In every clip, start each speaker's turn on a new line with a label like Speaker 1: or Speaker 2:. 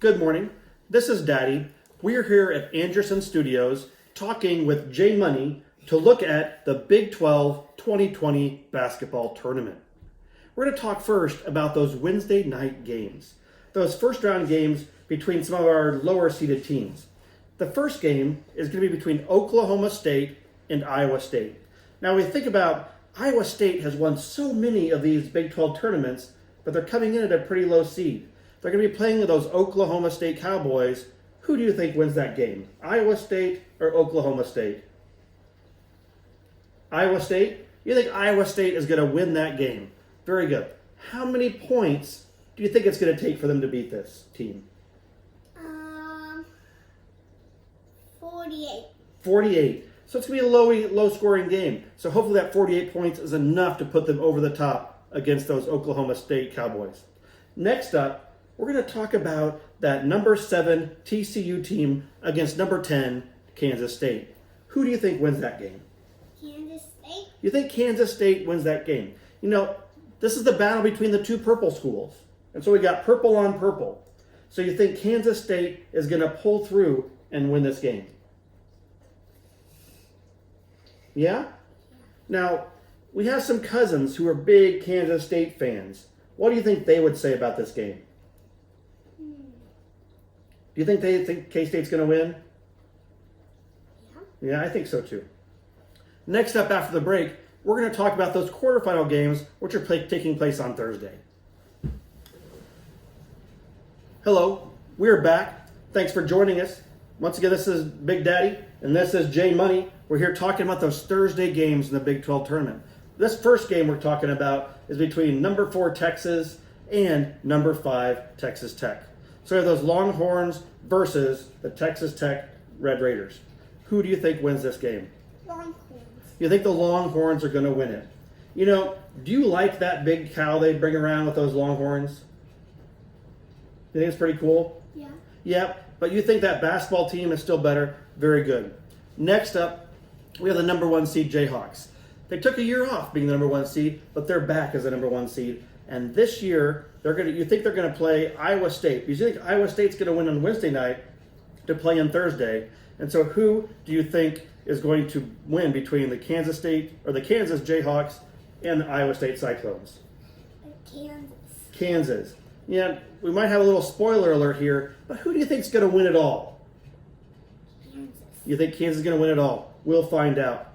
Speaker 1: Good morning. This is Daddy. We're here at Anderson Studios talking with Jay Money to look at the Big 12 2020 basketball tournament. We're going to talk first about those Wednesday night games, those first round games between some of our lower seeded teams. The first game is going to be between Oklahoma State and Iowa State. Now we think about Iowa State has won so many of these Big 12 tournaments, but they're coming in at a pretty low seed. They're going to be playing with those Oklahoma State Cowboys. Who do you think wins that game? Iowa State or Oklahoma State? Iowa State? You think Iowa State is going to win that game? Very good. How many points do you think it's going to take for them to beat this team?
Speaker 2: 48.
Speaker 1: 48. So it's going to be a low scoring game. So hopefully that 48 points is enough to put them over the top against those Oklahoma State Cowboys. Next up, we're going to talk about that number 7 TCU team against number 10 Kansas State. Who do you think wins that game?
Speaker 2: Kansas State.
Speaker 1: You think Kansas State wins that game? You know, this is the battle between the two purple schools. And so we got purple on purple. So you think Kansas State is going to pull through and win this game? Yeah? Now, we have some cousins who are big Kansas State fans. What do you think they would say about this game? Do you think they think K-State's going to win? Yeah, I think so too. Next up after the break, we're going to talk about those quarterfinal games, which are taking place on Thursday. Hello, we're back. Thanks for joining us. Once again, this is Big Daddy, and this is Jay Money. We're here talking about those Thursday games in the Big 12 tournament. This first game we're talking about is between number 4 Texas and number 5 Texas Tech. So we have those Longhorns versus the Texas Tech Red Raiders. Who do you think wins this game?
Speaker 2: Longhorns.
Speaker 1: You think the Longhorns are going to win it? You know, do you like that big cow they bring around with those Longhorns? You think it's pretty cool?
Speaker 2: Yeah.
Speaker 1: Yeah, but you think that basketball team is still better? Very good. Next up, we have the number 1 seed Jayhawks. They took a year off being the number 1 seed, but they're back as the number 1 seed. And this year, you think they're going to play Iowa State. Because you think Iowa State's going to win on Wednesday night to play on Thursday. And so who do you think is going to win between the Kansas Jayhawks and the Iowa State Cyclones? Kansas. Yeah, we might have a little spoiler alert here, but who do you think is going to win it all?
Speaker 2: Kansas.
Speaker 1: You think Kansas is going to win it all? We'll find out.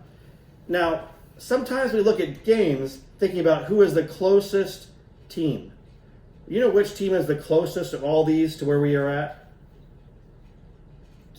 Speaker 1: Now, sometimes we look at games thinking about who is the closest team. You know which team is the closest of all these to where we are at?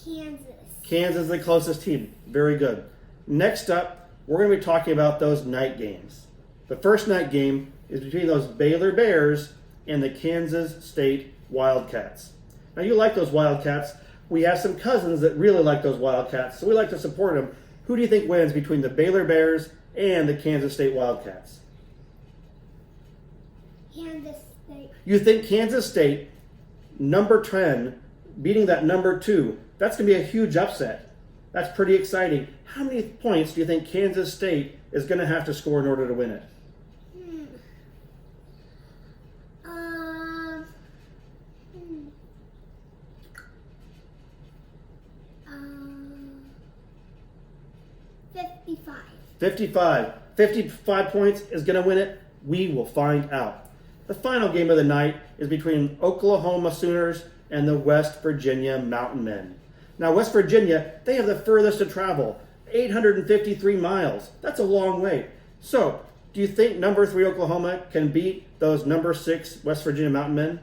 Speaker 2: Kansas.
Speaker 1: Kansas is the closest team. Very good. Next up, we're going to be talking about those night games. The first night game is between those Baylor Bears and the Kansas State Wildcats. Now, you like those Wildcats. We have some cousins that really like those Wildcats, so we like to support them. Who do you think wins between the Baylor Bears and the Kansas State Wildcats?
Speaker 2: Kansas State.
Speaker 1: You think Kansas State, number 10, beating that number 2, that's going to be a huge upset. That's pretty exciting. How many points do you think Kansas State is going to have to score in order to win it?
Speaker 2: 55.
Speaker 1: 55. 55 points is going to win it. We will find out. The final game of the night is between Oklahoma Sooners and the West Virginia Mountain Men. Now, West Virginia, they have the furthest to travel, 853 miles. That's a long way. So, do you think number 3 Oklahoma can beat those number 6 West Virginia Mountain Men?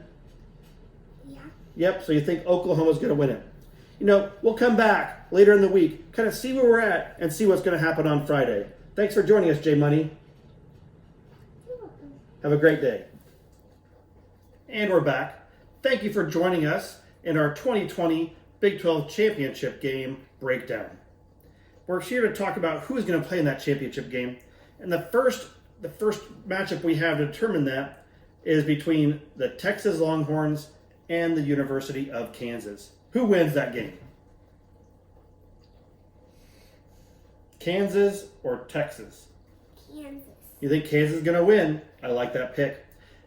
Speaker 2: Yeah.
Speaker 1: Yep, so you think Oklahoma's going to win it. You know, we'll come back later in the week, kind of see where we're at and see what's going to happen on Friday. Thanks for joining us, Jay Money.
Speaker 2: You're welcome.
Speaker 1: Have a great day. And we're back. Thank you for joining us in our 2020 Big 12 Championship game breakdown. We're here to talk about who's going to play in that championship game. And the first matchup we have to determine that is between the Texas Longhorns and the University of Kansas. Who wins that game? Kansas or Texas?
Speaker 2: Kansas.
Speaker 1: You think Kansas is going to win? I like that pick.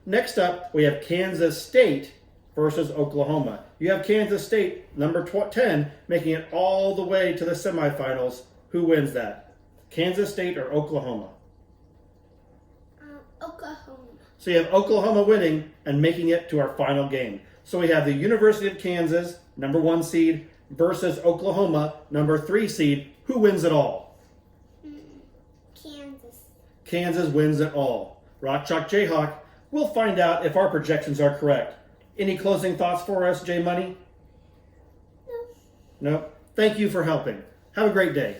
Speaker 1: Next up, we have Kansas State versus Oklahoma. You have Kansas State, number 10, making it all the way to the semifinals. Who wins that? Kansas State or Oklahoma?
Speaker 2: Oklahoma.
Speaker 1: So you have Oklahoma winning and making it to our final game. So we have the University of Kansas, number 1 seed, versus Oklahoma, number 3 seed. Who wins it all?
Speaker 2: Kansas.
Speaker 1: Kansas wins it all. Rock Chalk Jayhawk, we'll find out if our projections are correct. Any closing thoughts for us, J Money?
Speaker 2: No.
Speaker 1: No. Thank you for helping. Have a great day.